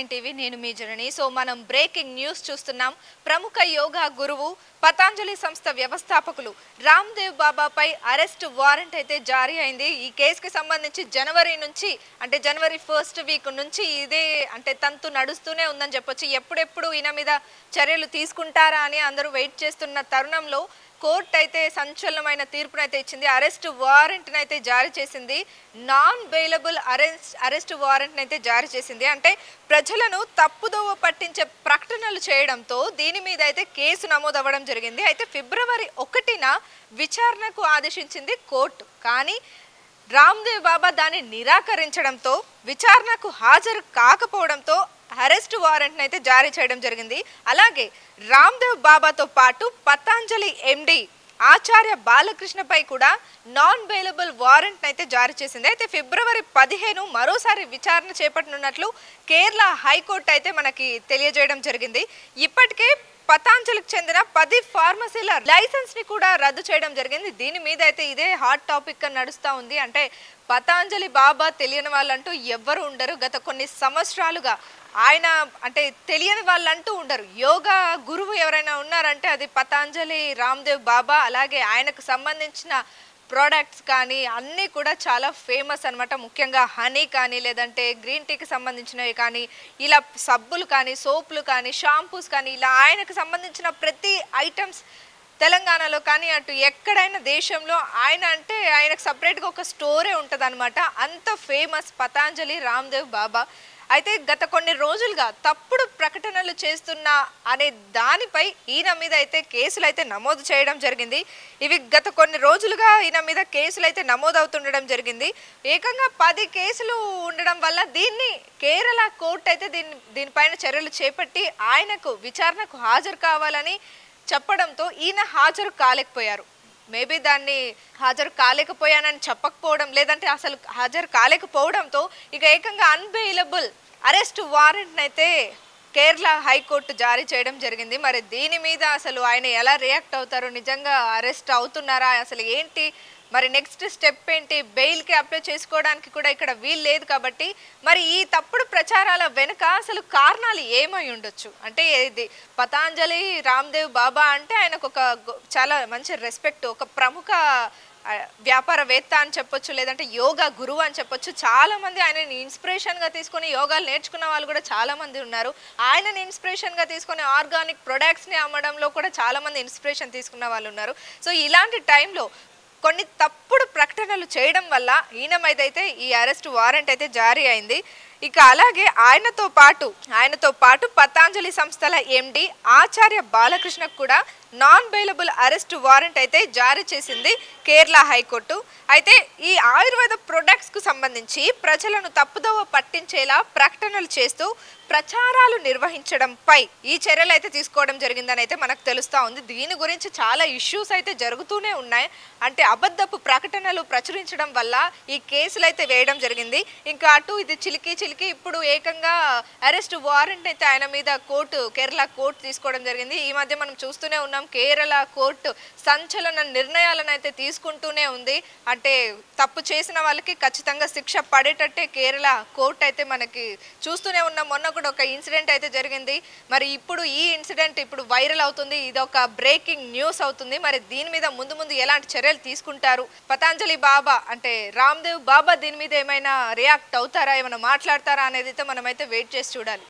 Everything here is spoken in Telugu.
ఏఎన్ టీవీ నేను మీ జనని. సో మనం బ్రేకింగ్ న్యూస్ చూస్తున్నాం. ప్రముఖ యోగా గురువు పతంజలి సంస్థ వ్యవస్థాపకులు రామ్దేవ్ బాబాపై అరెస్ట్ వారెంట్ అయితే జారీ అయింది. ఈ కేసుకి సంబంధించి జనవరి నుంచి అంటే జనవరి ఫస్ట్ వీక్ నుంచి ఇదే అంటే తంతు నడుస్తూనే ఉందని చెప్పొచ్చు. ఎప్పుడెప్పుడు ఈయన మీద చర్యలు తీసుకుంటారా అని అందరూ వెయిట్ చేస్తున్న తరుణంలో కోర్టు అయితే సంచలనమైన తీర్పునైతే ఇచ్చింది. అరెస్ట్ వారెంట్ అయితే జారీ చేసింది. నాన్ బెయిలబుల్ అరెస్ట్ వారెంట్ అయితే జారీ చేసింది. అంటే ప్రజలను తప్పుదోవ పట్టించే ప్రకటనలు చేయడంతో దీని మీద అయితే కేసు నమోదవ్వడం జరిగింది. అయితే ఫిబ్రవరి 1న విచారణకు ఆదేశించింది కోర్టు. కానీ రామ్దేవ్ బాబా దాన్ని నిరాకరించడంతో విచారణకు హాజరు కాకపోవడంతో అరెస్ట్ వారెంట్ అయితే జారీ చేయడం జరిగింది. అలాగే రామ్దేవ్ బాబాతో పాటు పతంజలి ఎండి ఆచార్య బాలకృష్ణపై కూడా నాన్ బెయిలబుల్ వారెంట్ అయితే జారీ చేసింది. అయితే ఫిబ్రవరి 15 మరోసారి విచారణ చేపట్టనున్నట్లు కేరళ హైకోర్టు అయితే మనకి తెలియజేయడం జరిగింది. ఇప్పటికే పతంజలికి చెందిన 10 ఫార్మసీల లైసెన్స్ ని కూడా రద్దు చేయడం జరిగింది. దీని మీద అయితే ఇదే హాట్ టాపిక్ గా నడుస్తూ ఉంది. అంటే పతంజలి బాబా తెలియని వాళ్ళంటూ ఎవ్వరు ఉండరు. గత కొన్ని సంవత్సరాలుగా ఆయన అంటే తెలియని వాళ్ళంటూ ఉండరు. యోగా గురువు ఎవరైనా ఉన్నారంటే అది పతంజలి రామ్దేవ్ బాబా. అలాగే ఆయనకు సంబంధించిన ప్రోడక్ట్స్ కానీ అన్నీ కూడా చాలా ఫేమస్ అనమాట. ముఖ్యంగా హనీ కానీ లేదంటే గ్రీన్ టీకి సంబంధించినవి కానీ ఇలా సబ్బులు కానీ సోపులు కానీ షాంపూస్ కానీ ఇలా ఆయనకు సంబంధించిన ప్రతి ఐటమ్స్ తెలంగాణలో కానీ అటు ఎక్కడైనా దేశంలో ఆయన అంటే ఆయనకు సపరేట్గా ఒక స్టోరే ఉంటుంది అనమాట. అంత ఫేమస్ పతంజలి రామ్దేవ్ బాబా. అయితే గత కొన్ని రోజులుగా తప్పుడు ప్రకటనలు చేస్తున్న అనే దానిపై ఈయన మీద అయితే కేసులు అయితే నమోదు చేయడం జరిగింది. ఇవి గత కొన్ని రోజులుగా ఈయన మీద కేసులు అయితే నమోదవుతుండడం జరిగింది. ఏకంగా 10 కేసులు ఉండడం వల్ల దీన్ని కేరళ కోర్టు అయితే దీనిపైన చర్యలు చేపట్టి ఆయనకు విచారణకు హాజరు కావాలని చెప్పడంతో ఈయన హాజరు కాలేకపోయారు. మేబీ దాన్ని హాజరు కాలేకపోయానని చెప్పకపోవడం లేదంటే అసలు హాజరు కాలేకపోవడంతో ఇక ఏకంగా అన్బెయిలబుల్ అరెస్ట్ వారెంట్ అయితే కేరళ హైకోర్టు జారీ చేయడం జరిగింది. మరి దీని మీద అసలు ఆయన ఎలా రియాక్ట్ అవుతారు, నిజంగా అరెస్ట్ అవుతున్నారా, అసలు ఏంటి, మరి నెక్స్ట్ స్టెప్ ఏంటి, బెయిల్కి అప్లై చేసుకోవడానికి కూడా ఇక్కడ వీలు లేదు కాబట్టి మరి ఈ తప్పుడు ప్రచారాల వెనుక అసలు కారణాలు ఏమై ఉండొచ్చు అంటే ఇది పతంజలి రామ్దేవ్ బాబా అంటే ఆయనకు ఒక చాలా మంచి రెస్పెక్ట్, ఒక ప్రముఖ వ్యాపారవేత్త అని చెప్పొచ్చు, లేదంటే యోగా గురువు అని చెప్పొచ్చు. చాలా మంది ఆయనని ఇన్స్పిరేషన్గా తీసుకొని యోగాలు నేర్చుకున్న వాళ్ళు కూడా చాలా మంది ఉన్నారు. ఆయనని ఇన్స్పిరేషన్గా తీసుకొని ఆర్గానిక్ ప్రొడక్ట్స్ని అమ్మడంలో కూడా చాలా మంది ఇన్స్పిరేషన్ తీసుకున్న వాళ్ళు ఉన్నారు. సో ఇలాంటి టైంలో కొన్ని తప్పుడు ప్రకటనలు చేయడం వల్ల ఈయన మీద అయితే ఈ అరెస్ట్ వారెంట్ అయితే జారీ అయింది. ఇక అలాగే ఆయనతో పాటు పతంజలి సంస్థల ఎండి ఆచార్య బాలకృష్ణకు కూడా నాన్ బెయిలబుల్ అరెస్ట్ వారెంట్ అయితే జారీ చేసింది కేరళ హైకోర్టు. అయితే ఈ ఆయుర్వేద ప్రొడక్ట్స్కు సంబంధించి ప్రజలను తప్పుదోవ పట్టించేలా ప్రకటనలు చేస్తూ ప్రచారాలు నిర్వహించడంపై ఈ చర్యలు అయితే తీసుకోవడం జరిగిందని అయితే మనకు తెలుస్తూ ఉంది. దీని గురించి చాలా ఇష్యూస్ అయితే జరుగుతూనే ఉన్నాయి. అంటే అబద్ధపు ప్రకటనలు ప్రచురించడం వల్ల ఈ కేసులు అయితే వేయడం జరిగింది. ఇంకా అటు ఇది చిలికి ఇప్పుడు ఏకంగా అరెస్ట్ వారెంట్ అయితే ఆయన మీద కేరళ కోర్టు తీసుకోవడం జరిగింది. ఈ మధ్య మనం చూస్తూనే ఉన్నాం కేరళ కోర్టు సంచలన నిర్ణయాలను అయితే తీసుకుంటూనే ఉంది. అంటే తప్పు చేసిన వాళ్ళకి ఖచ్చితంగా శిక్ష పడేటట్టే కేరళ కోర్టు అయితే మనకి చూస్తూనే ఉన్నాం. మొన్న కూడా ఒక ఇన్సిడెంట్ అయితే జరిగింది. మరి ఇప్పుడు ఈ ఇన్సిడెంట్ ఇప్పుడు వైరల్ అవుతుంది. ఇది ఒక బ్రేకింగ్ న్యూస్ అవుతుంది. మరి దీని మీద ముందు ఎలాంటి చర్యలు తీసుకుంటారు, పతంజలి బాబా అంటే రామ్దేవ్ బాబా దీని మీద ఏమైనా రియాక్ట్ అవుతారా, ఏమైనా మాట్లాడతారా అనేది అయితే మనమైతే వెయిట్ చేసి చూడాలి.